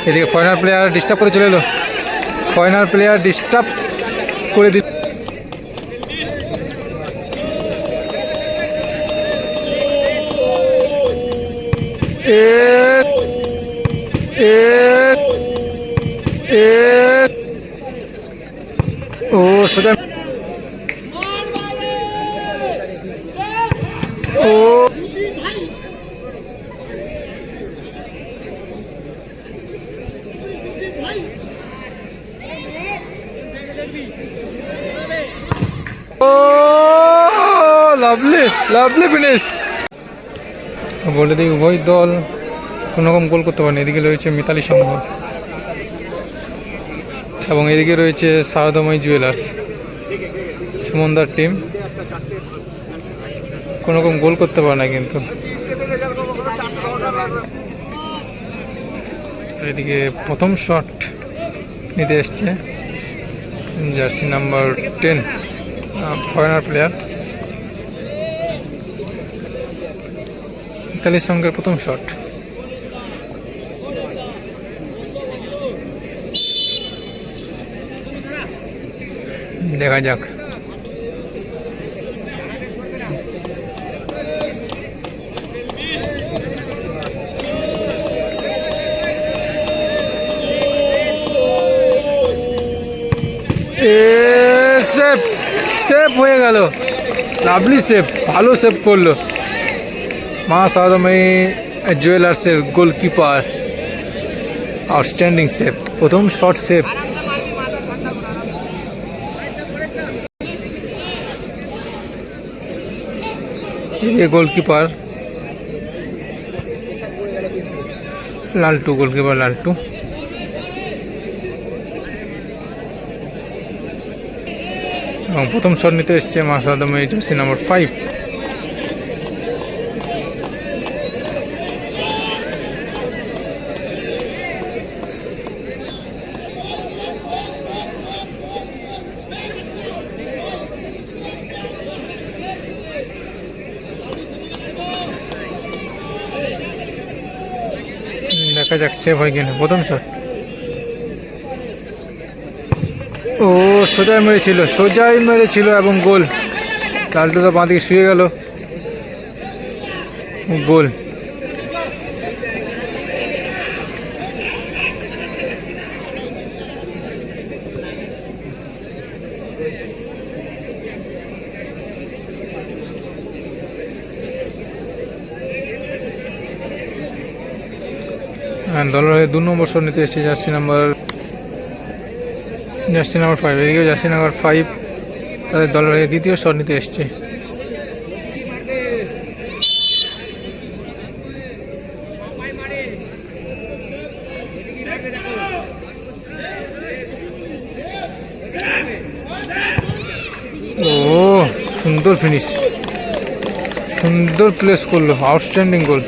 এদিকে foreigner player disturb করে চলে এলো, ফরেনার প্লেয়ার ডিস্টার্ব করে দিল। ও সোজা ও লাভলি লাভলি ফিনিশ। বলে দিই উভয় দল কোনোরকম গোল করতে পারেনি। এদিকে রয়েছে মিতালি সংঘ এবং এদিকে রয়েছে সারদাময়ী জুয়েলার্স। সুমনদার টিম কোনোরকম গোল করতে পারে না কিন্তু। এদিকে প্রথম শট নিতে এসছে জার্সি নাম্বার 10 ফরেনার প্লেয়ার। মিতালির সঙ্গে প্রথম শট। দেখা যাক। সেভ সেভ হয়ে গেল, লাভলি সেভ, ভালো সেভ করলো মা সারদাময়ী জুয়েলার্সের গোলকিপার। আউটস্ট্যান্ডিং সেভ, প্রথম শট সেভ। গোলকিপার লালটু, গোলকিপার লালটু। এবং প্রথম শট নিতে এসছে মা সারদাময়ী জার্সি নাম্বার 5। দেখা যাক সেভ হয় কিনা। প্রথম শট ও সোজাই মেরেছিল এবং গোল। লালটু তো বাঁ দিকে শুয়ে গেল, গোল। দলের 2 নম্বর শট নিতে এসেছে জার্সি নাম্বার 5। এদিকে জার্সি নাম্বার 5 তাদের দলের দ্বিতীয় শট নিতে এসছে। ও সুন্দর ফিনিশ, সুন্দর প্লেস করলো, আউটস্ট্যান্ডিং গোল,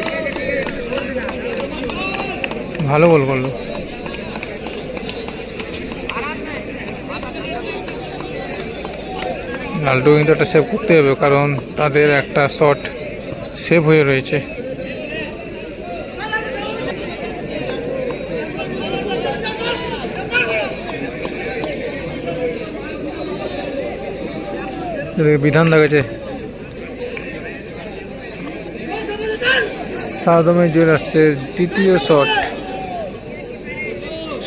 ভালো গোল করলো। লালটু কিন্তু একটা সেভ করতে হবে, কারণ তাদের একটা শট সেভ হয়ে রয়েছে। বিধান দেখাচ্ছে সারদাময়ী জুয়েলার্সের দ্বিতীয়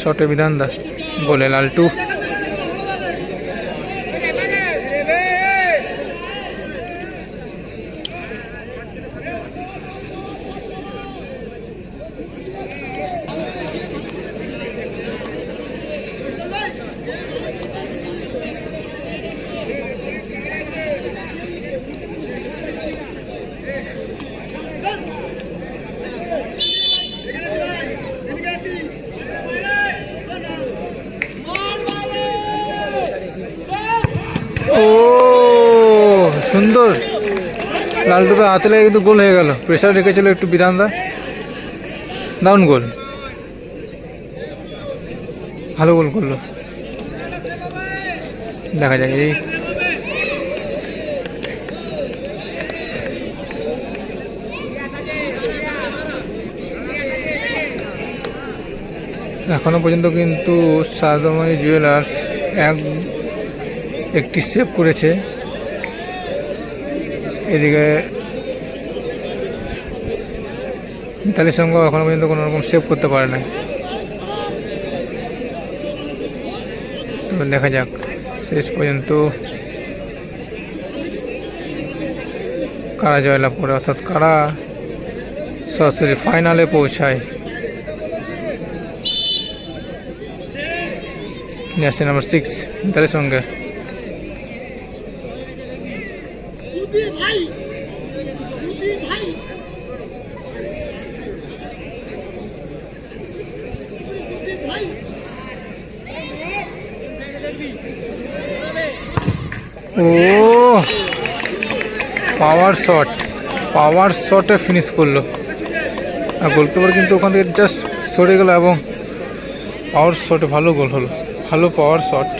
শটে বিধান দা, বলে লালটু। ও সুন্দর, লালটু তো হাতে লেগে কিন্তু গোল হয়ে গেল। প্রেসার রেখেছিল একটু বিধানদা, দারুণ গোল, ভালো গোল করলো। দেখা যাক এই এখনো পর্যন্ত কিন্তু সারদামণি জুয়েলার্স একটি সেভ করেছে। এদিকে মিতালির সঙ্গে এখনো পর্যন্ত কোনো রকম সেভ করতে পারে না। দেখা যাক শেষ পর্যন্ত কারা জয়লাভ করে, অর্থাৎ কারা সরাসরি ফাইনালে পৌঁছায়। জার্সি নাম্বার 6 মিতালির সঙ্গে। ও পাওয়ার শটে ফিনিশ করলো, আর গোলকিপার কিন্তু ওখান থেকে জাস্ট সরে গেল এবং পাওয়ার শটে ভালো গোল হলো, ভালো পাওয়ার শট।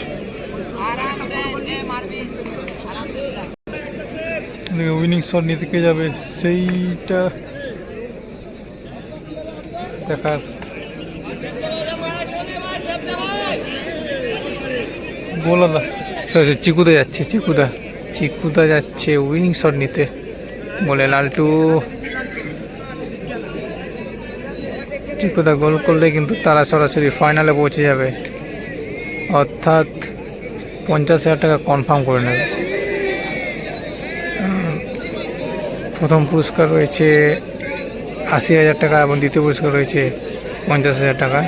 উইনিং শট নিতে কে যাবে সেইটা দেখার। গোল আদা চিকুদা যাচ্ছে, চিকুদা যাচ্ছে উইনিং শট নিতে। বলে লালটু চিকুদা গোল করলে কিন্তু তারা সরাসরি ফাইনালে পৌঁছে যাবে, অর্থাৎ 50,000 টাকা কনফার্ম করে নেবে। প্রথম পুরস্কার রয়েছে 80,000 টাকা এবং দ্বিতীয় পুরস্কার রয়েছে 50,000 টাকা।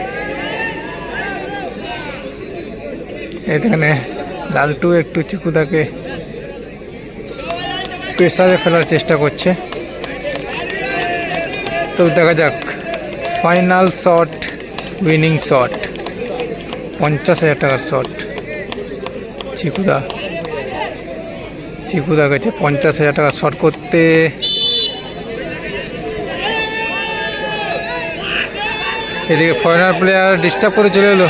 এখানে লালটু একটু চিকুদাকে প্রেসারে ফেলার চেষ্টা করছে, তো দেখা যাক। ফাইনাল শট, উইনিং শট, 50,000 টাকার শট। চিকুদা গেছে 50,000 টাকা শট করতে। এদিকে ফরেনার প্লেয়ার ডিস্টার্ব করে চলে এলো,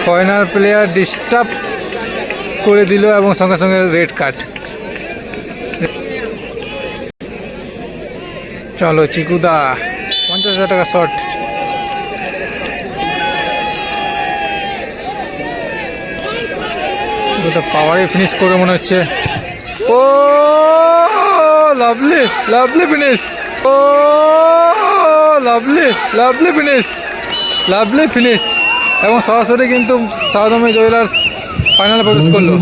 ফরেনার প্লেয়ার ডিস্টার্ব করে দিল এবং সঙ্গে সঙ্গে রেড কার্ড। চলো চিকুদা 50,000 টাকা শট। চিকুদা পাওয়ারে ফিনিশ করে মনে হচ্ছে। ও লাভলি ফিনিশ, ও লাভলি ফিনিশ এবং সরাসরি কিন্তু সারদামণি জুয়েলার্স ফাইনালে প্রবেশ করলো।